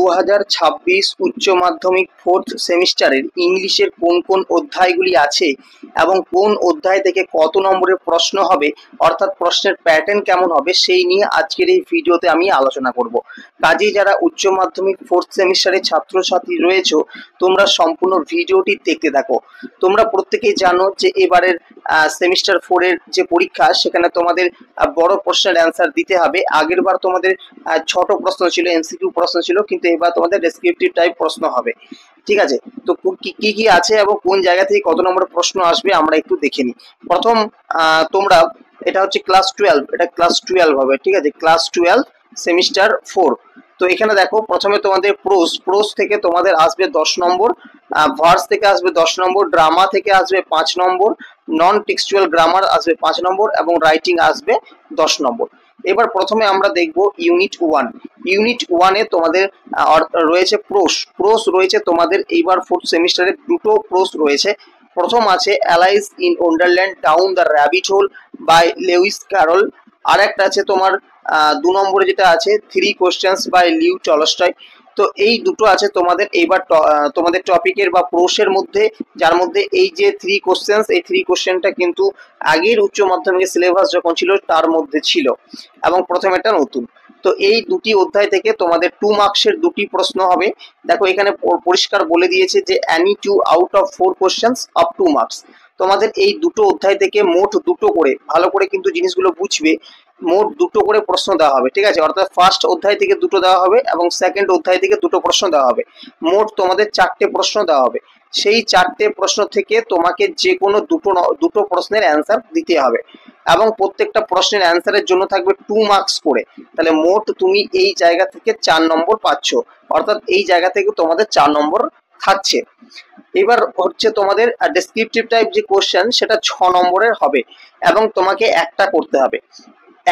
2026 উচ্চ মাধ্যমিক ফোর্থ সেমিস্টারের ইংলিশের কোন কোন অধ্যায়গুলি আছে এবং কোন অধ্যায় থেকে কত নম্বরের প্রশ্ন হবে, অর্থাৎ প্রশ্নের প্যাটার্ন কেমন হবে, সেই নিয়ে আজকের এই ভিডিওতে আমি আলোচনা করব। কাজেই যারা উচ্চ মাধ্যমিক ফোর্থ সেমিস্টারের ছাত্রছাত্রী রয়েছে, তোমরা সম্পূর্ণ ভিডিওটি দেখতে থাকো। তোমরা প্রত্যেকেই জানো যে এবারের সেমিস্টার 4 এর যে পরীক্ষা, সেখানে তোমাদের বড় প্রশ্নের অ্যান্সার দিতে হবে। আগের বার তোমাদের ছোট প্রশ্ন ছিল, এমসিকিউ প্রশ্ন ছিল, কিন্তু এবার তোমাদের ডেসক্রিপটিভ টাইপ প্রশ্ন হবে। ঠিক আছে, তো কি কি আছে এবং কোন জায়গা থেকে কত নম্বর প্রশ্ন আসবে আমরা একটু দেখে নিই। প্রথম তোমরা, এটা হচ্ছে ক্লাস 12, এটা ক্লাস 12 হবে। ঠিক আছে, ক্লাস 12 সেমিস্টার 4। তো এখানে দেখো, প্রথমে তোমাদের প্রোস থেকে তোমাদের আসবে 10 নম্বর, ভার্স থেকে আসবে 10 নম্বর, ড্রামা থেকে আসবে 5 নম্বর, নন টেক্সচুয়াল গ্রামার আসবে 5 নম্বর এবং রাইটিং আসবে 10 নম্বর। এবার প্রথমে আমরা দেখব ইউনিট 1। ইউনিট 1 এ তোমাদের রয়েছে প্রোস রয়েছে তোমাদের এইবার ফোর্থ সেমিস্টারে দুটো প্রোস রয়েছে। প্রথম আছে Alice in Wonderland down the rabbit hole by Lewis Carroll. আর একটা আছে তোমার 2 নম্বরে যেটা আছে 3 কোশ্চেন্স বাই লিউ টলস্টয়। তো এই দুটো আছে তোমাদের এইবার তোমাদের টপিকের বা প্রোসের মধ্যে, যার মধ্যে এই যে 3 কোশ্চেন্স, এই 3 কোশ্চেনটা কিন্তু আগের উচ্চ মাধ্যমিকের সিলেবাস যখন ছিল তার মধ্যে ছিল এবং প্রথম একটা নতুন। তো এই দুটি অধ্যায় থেকে তোমাদের 2 মার্কসের দুটি প্রশ্ন হবে। দেখো এখানে পরিষ্কার বলে দিয়েছে যে any 2 out of 4 questions of 2 marks. তোমাদের এই দুটো অধ্যায় থেকে মোট দুটো করে, ভালো করে কিন্তু জিনিসগুলো বুঝবে, মোট দুটো করে প্রশ্ন দেওয়া হবে। ঠিক আছে, অর্থাৎ ফার্স্ট অধ্যায় থেকে দুটো দেওয়া হবে এবং সেকেন্ড অধ্যায় থেকে দুটো প্রশ্ন দেওয়া হবে। মোট তোমাদের 4টে প্রশ্ন দেওয়া হবে। সেই 4টে প্রশ্ন থেকে তোমাকে যে কোনো দুটো প্রশ্নের অ্যান্সার দিতে হবে এবং প্রত্যেকটা প্রশ্নের অ্যান্সারের জন্য থাকবে 2 মার্কস করে। তাহলে মোট তুমি এই জায়গা থেকে 4 নম্বর পাচ্ছ, অর্থাৎ এই জায়গা থেকে তোমাদের 4 নম্বর থাকছে। এবার হচ্ছে তোমাদের ডেসক্রিপটিভ টাইপ যে কোশ্চেন, সেটা 6 নম্বরের হবে এবং তোমাকে একটা করতে হবে।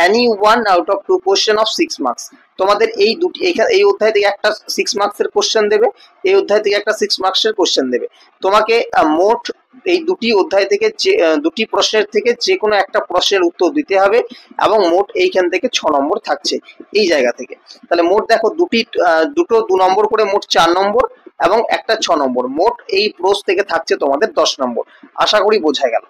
any one out of 2 question of 6 marks। তোমাদের এই দুটি, এই অধ্যায় থেকে একটা 6 মার্কসের কোশ্চেন দেবে, এই অধ্যায় থেকে একটা 6 মার্কসের কোশ্চেন দেবে। তোমাকে মোট এই দুটি অধ্যায় থেকে যে দুটি প্রশ্নের থেকে যে কোনো একটা প্রশ্নের উত্তর দিতে হবে এবং মোট এইখান থেকে 6 নম্বর থাকছে এই জায়গা থেকে। তাহলে মোট দেখো দুটো 2 নম্বর করে মোট 4 নম্বর এবং একটা 6 নম্বর, মোট এই প্রশ্ন থেকে থাকছে তোমাদের 10 নম্বর। আশা করি বোঝা গেল।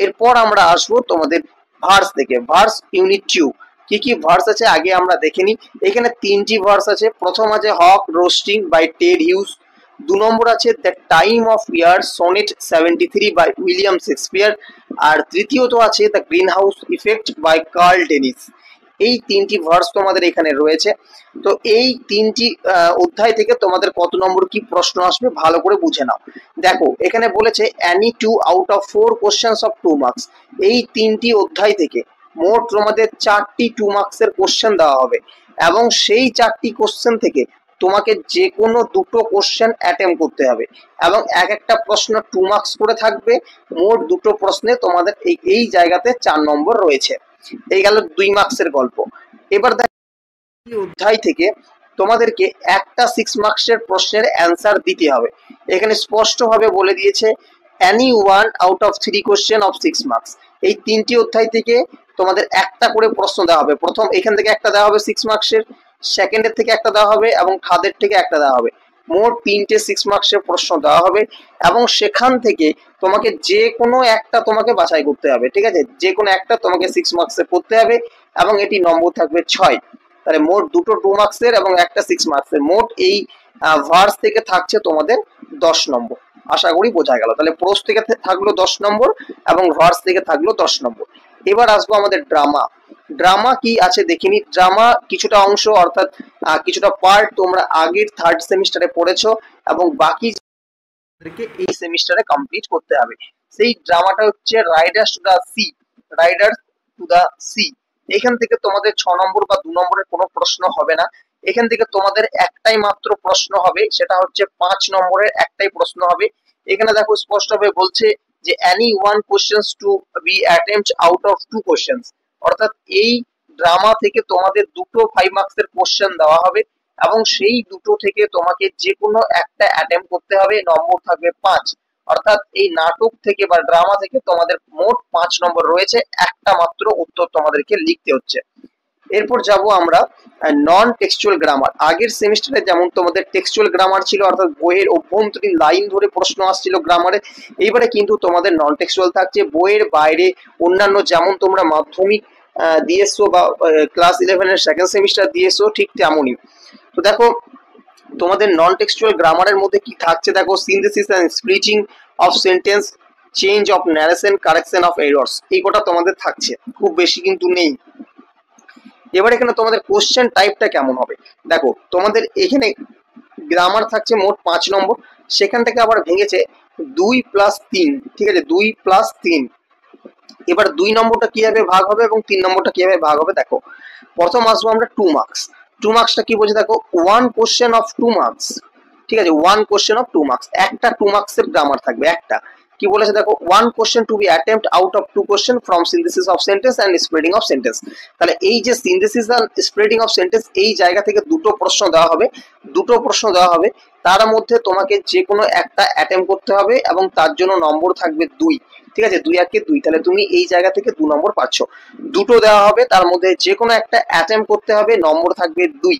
এরপর আমরা আসবো তোমাদের ভার্স থেকে। ভার্স ইউনিট 2, কি কি ভার্স আছে আগে আমরা দেখে নিই। এখানে 3টি ভার্স আছে। প্রথম আছে hawk roosting by Ted Hughes. 2 number আছে the time of year sonnet 73 by William Shakespeare. আর তৃতীয়ত আছে the greenhouse effect by Carl Dennis. এই 3টি ভার্স তোমাদের এখানে রয়েছে। তো এই 3টি অধ্যায় থেকে তোমাদের কত নম্বর কি প্রশ্ন আসবে ভালো করে বুঝে নাও। দেখো এখানে বলেছে any 2 out of 4 questions of 2 marks। এই 3টি অধ্যায় থেকে মোট তোমাদের 4টি 2 মার্কসের কোশ্চেন দেওয়া হবে এবং সেই 4টি কোশ্চেন থেকে তোমাকে যে কোনো দুটো কোশ্চেন অ্যাটেম্প করতে হবে এবং এক একটা প্রশ্ন 2 মার্কস করে থাকবে। মোট দুটো প্রশ্নে তোমাদের এই জায়গাতে 4 নম্বর রয়েছে। এই গেল 2 মার্কসের গল্প। এবার দেখো অধ্যায় থেকে তোমাদেরকে একটা 6 মার্কসের প্রশ্নের অ্যান্সার দিতে হবে। এখানে স্পষ্টভাবে বলে দিয়েছে any one out of 3 question of 6 marks। এই 3টি অধ্যায় থেকে তোমাদের একটা করে প্রশ্ন দেওয়া হবে। প্রথম এখান থেকে একটা দেওয়া হবে 6 মার্কসের, সেকেন্ডের থেকে একটা দেওয়া হবে এবং থার্ডের থেকে একটা দেওয়া হবে। মোট 3টে 6 মার্কসের প্রশ্ন দেওয়া হবে এবং সেখান থেকে তোমাকে যে কোনো একটা তোমাকে বাছাই করতে হবে। ঠিক আছে, যে কোনো একটা তোমাকে 6 মার্কসের করতে হবে এবং এটি নম্বর থাকবে 6। তাহলে মোট দুটো 2 মার্কসের এবং একটা 6 মার্কসের, মোট এই ভার্স থেকে থাকছে তোমাদের 10 নম্বর। আশা করি বোঝা গেল। তাহলে প্রোস থেকে থাকলো 10 নম্বর এবং ভার্স থেকে থাকলো 10 নম্বর। এবার আসবো আমাদের ড্রামা। ড্রামা কি আছে দেখিনি। ড্রামা কিছুটা অংশ, অর্থাৎ কিছুটা পার্ট তোমরা আগের থার্ড সেমিস্টারে পড়েছো এবং বাকি এই সেমিস্টারে কমপ্লিট করতে হবে। সেই ড্রামাটা হচ্ছে Riders to the Sea. Riders to the Sea, এখান থেকে তোমাদের 6 নম্বর বা 2 নম্বরের কোনো প্রশ্ন হবে না। এখান থেকে তোমাদের একটাই মাত্র প্রশ্ন হবে, সেটা হচ্ছে 5 নম্বরের একটাই প্রশ্ন হবে। এখানে দেখো স্পষ্টভাবে বলছে যে any one questions to be attempt out of 2 questions। অর্থাৎ এই ড্রামা থেকে তোমাদের দুটো 5 মার্কসের কোশ্চেন দেওয়া হবে এবং সেই দুটো থেকে তোমাকে যে কোনো একটা অ্যাটেম্প করতে হবে, নম্বর থাকবে 5। অর্থাৎ এই নাটক থেকে বা ড্রামা থেকে তোমাদের মোট 5 নম্বর রয়েছে, একটা মাত্র উত্তর তোমাদেরকে লিখতে হচ্ছে। এরপর যাব আমরা নন টেক্সচুয়াল গ্রামার। আগের সেমিস্টারে যেমন তোমাদের টেক্সচুয়াল গ্রামার ছিল, অর্থাৎ বইয়ের অভ্যন্তরীণ লাইন ধরে প্রশ্ন আসছিল গ্রামারে, এইবারে কিন্তু তোমাদের নন টেক্সচুয়াল থাকছে, বইয়ের বাইরে অন্যান্য যেমন তোমরা মাধ্যমিক দিয়েছো বা ক্লাস 11-এর সেকেন্ড সেমিস্টার দিয়েছো ঠিক তেমনই। তো দেখো তোমাদের নন টেক্সচুয়াল গ্রামারের মধ্যে কি থাকছে দেখো, synthesis and splitting of sentence, change of narration, correction of errors, এই কটা তোমাদের থাকছে, খুব বেশি কিন্তু নেই। এবার এখানে তোমাদের কোশ্চেন টাইপটা কেমন হবে দেখো, তোমাদের এখানে গ্রামার থাকছে মোট 5 নম্বর, সেখান থেকে আবার ভেঙেছে 2+3, ঠিক আছে, 2+3। এবার 2 নম্বরটা কিভাবে ভাগ হবে এবং 3 নম্বরটা কিভাবে ভাগ হবে দেখো। প্রথম আসবো আমরা 2 মার্কস। 2 মার্কসটা কি বলছে দেখো, 1 কোশ্চেন অফ 2 মার্কস, ঠিক আছে, 1 কোশ্চেন অফ 2 মার্কস, একটা 2 মার্কসের গ্রামার থাকবে একটা। কি বলেছে দেখো, 1 question to be attempt out of 2 question from synthesis of sentence and spreading of sentence. তাহলে এই যে synthesis and spreading of sentence, এই জায়গা থেকে দুটো প্রশ্ন দেওয়া হবে, তার মধ্যে তোমাকে যে কোনো একটা অ্যাটেম্পট করতে হবে এবং তার জন্য নম্বর থাকবে 2, ঠিক আছে, 2 আর 2, তাহলে তুমি এই জায়গা থেকে 2 নম্বর পাচ্ছ। দুটো দেওয়া হবে, তার মধ্যে যে কোনো একটা অ্যাটেম্পট করতে হবে, নম্বর থাকবে 2,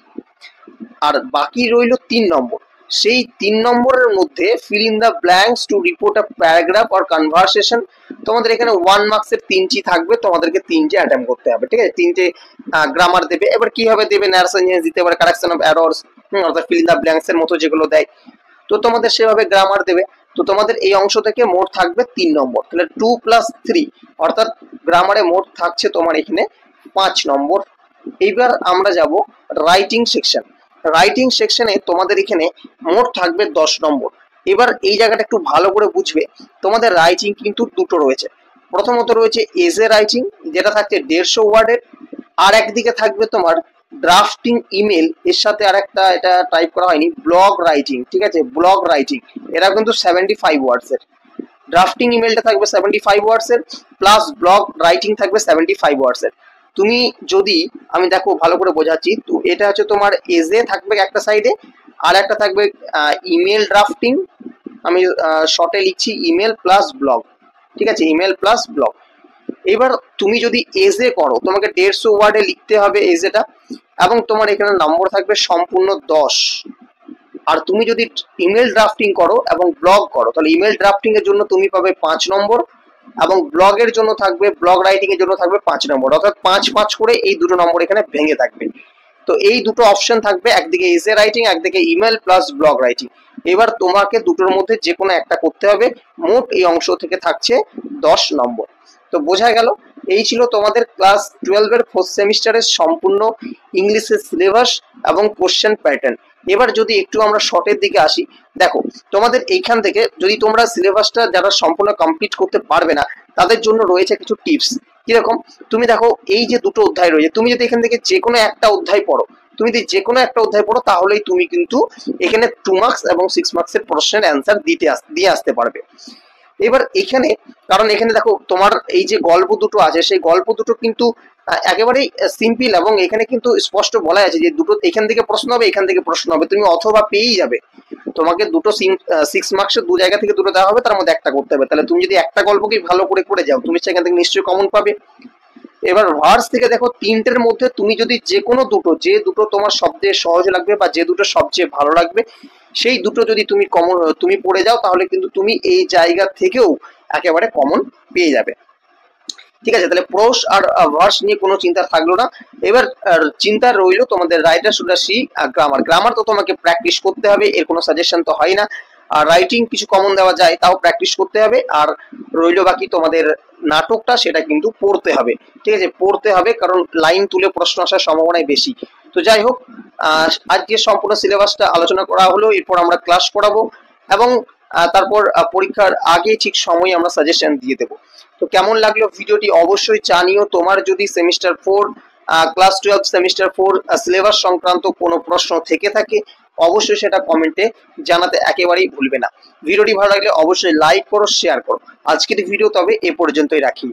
আর বাকি রইল 3 নম্বর। সেই 3 নম্বরের মধ্যে fill in the blanks to report a paragraph or conversation. তোমাদের এখানে 1 মার্কসের 3টি থাকবে, তোমাদেরকে 3টে অ্যাটেম্পট করতে হবে, ঠিক আছে, 3টে গ্রামার দেবে। এবার কিভাবে দেবে, ন্যারেশন চেঞ্জ দিতে পারে, কারেকশন অফ এরর্স, অর্থাৎ ফিল ইন দ্য ব্ল্যাঙ্কস এর মতো যেগুলো দেয়, তো তোমাদের সেভাবে গ্রামার দেবে। তো তোমাদের এই অংশ থেকে মোট থাকবে 3 নম্বর, তাহলে 2+3, অর্থাৎ গ্রামারে মোট থাকছে তোমার এখানে 5 নম্বর। এইবার আমরা যাব রাইটিং সেকশন। রাইটিং সেকশনে তোমাদের এখানে মোট থাকবে 10 নম্বর। এবার এই জায়গাটা একটু ভালো করে বুঝবে, তোমাদের রাইটিং কিন্তু দুটো রয়েছে। প্রথমত রয়েছে এজে রাইটিং, যেটা থাকছে 150 ওয়ার্ডের, আর একদিকে থাকবে তোমার ড্রাফটিং ইমেল, এর সাথে আর একটা, এটা টাইপ করা হয়নি, ব্লগ রাইটিং, ঠিক আছে, ব্লগ রাইটিং, এরা কিন্তু 75 ওয়ার্ডসের। ড্রাফটিং ইমেলটা থাকবে 75 ওয়ার্ডসের, প্লাস ব্লগ রাইটিং থাকবে 75 ওয়ার্ডসের। তুমি যদি, আমি দেখো ভালো করে বোঝাচ্ছি, তো এটা হচ্ছে তোমার এজে থাকবে একটা সাইডে, আর একটা থাকবে ইমেল ড্রাফটিং, আমি শর্টে লিখছি ইমেল প্লাস ব্লগ, ঠিক আছে, ইমেল প্লাস ব্লগ। এবার তুমি যদি এজে করো, তোমাকে 150 ওয়ার্ডে লিখতে হবে এজেটা, এবং তোমার এখানে নম্বর থাকবে সম্পূর্ণ 10। আর তুমি যদি ইমেল ড্রাফটিং করো এবং ব্লগ করো, তাহলে ইমেল ড্রাফটিং এর জন্য তুমি পাবে 5 নম্বর, এবং ব্লগের জন্য থাকবে, ব্লগ রাইটিং এর জন্য থাকবে 5 নম্বর, অর্থাৎ 5-5 করে এই দুটো নম্বর এখানে ভেঙে থাকবে। তো এই দুটো অপশন থাকবে, একদিকে এসে রাইটিং, একদিকে ইমেল প্লাস ব্লগ রাইটিং। এবার তোমাকে দুটোর মধ্যে যে কোনো একটা করতে হবে, মোট এই অংশ থেকে থাকছে 10 নম্বর। তো বোঝা গেল, এই ছিল তোমাদের ক্লাস 12-এর 4th সেমিস্টারের সম্পূর্ণ ইংলিশের সিলেবাস এবং কোশ্চেন প্যাটার্ন। এবার যদি একটু আমরা শর্টের দিকে আসি, দেখো তোমাদের এইখান থেকে যদি তোমরা সিলেবাসটা যারা সম্পূর্ণ কমপ্লিট করতে পারবে না, তাদের জন্য রয়েছে কিছু টিপস। কিরকম, তুমি দেখো এই যে দুটো অধ্যায় রয়েছে, তুমি যদি এখান থেকে যে কোনো একটা অধ্যায় পড়ো, তাহলেই তুমি কিন্তু এখানে 2 মার্কস এবং 6 মার্কসের প্রশ্নের অ্যান্সার দিয়ে আসতে পারবে। এবার এখানে, কারণ এখানে দেখো তোমার এই যে গল্প দুটো আছে, সেই গল্প দুটো কিন্তু একেবারেই সিম্পল, এবং এখানে কিন্তু স্পষ্ট বলা আছে যে দুটো এখান থেকে প্রশ্ন হবে, এখান থেকে প্রশ্ন হবে, তুমি অথবা পেয়েই যাবে। তোমাকে দুটো 6 মার্কসের দু জায়গা থেকে দুটো দেওয়া হবে, তার মধ্যে একটা করতে হবে। তাহলে তুমি যদি একটা গল্পকে ভালো করে করে যাও, তুমি সেখান থেকে নিশ্চয়ই কমন পাবে। এবার ভার্স থেকে দেখো, 3টের মধ্যে তুমি যদি যে কোনো দুটো, যে দুটো তোমার সবচেয়ে সহজ লাগবে বা যে দুটো সবচেয়ে ভালো লাগবে, সেই দুটো যদি তুমি পড়ে যাও, তাহলে কিন্তু তুমি এই জায়গা থেকেও একেবারে কমন পেয়ে যাবে। ঠিক আছে, তাহলে প্রোস আর ভার্স নিয়ে কোনো চিন্তা থাকলো না। এবার চিন্তা রইলো তোমাদের writer should see grammar. Grammar তো তোমাকে প্র্যাকটিস করতে হবে, এর কোনো সাজেশন তো হয় না। আর রাইটিং কিছু কমন দেওয়া যায়, তাও প্র্যাকটিস করতে হবে। আর রইলো বাকি তোমাদের নাটকটা, সেটা কিন্তু পড়তে হবে, ঠিক আছে, পড়তে হবে, কারণ লাইন তুলে প্রশ্ন আসার সম্ভাবনাই বেশি। তো যাই হোক, আজকে সম্পূর্ণ সিলেবাসটা আলোচনা করা হলো, এরপর আমরা ক্লাস করাবো, এবং তারপর পরীক্ষার আগে ঠিক সময় আমরা সাজেশন দিয়ে দেবো। তো কেমন লাগলো ভিডিওটি অবশ্যই জানিও। তোমার যদি সেমিস্টার 4 ক্লাস 12 সেমিস্টার 4 সিলেবাস সংক্রান্ত কোনো প্রশ্ন থেকে থাকে, অবশ্যই সেটা কমেন্টে জানাতে একেবারেই ভুলবে না। ভিডিওটি ভালো লাগলে অবশ্যই লাইক করো, শেয়ার করো। আজকের ভিডিও তবে এ পর্যন্তই রাখি।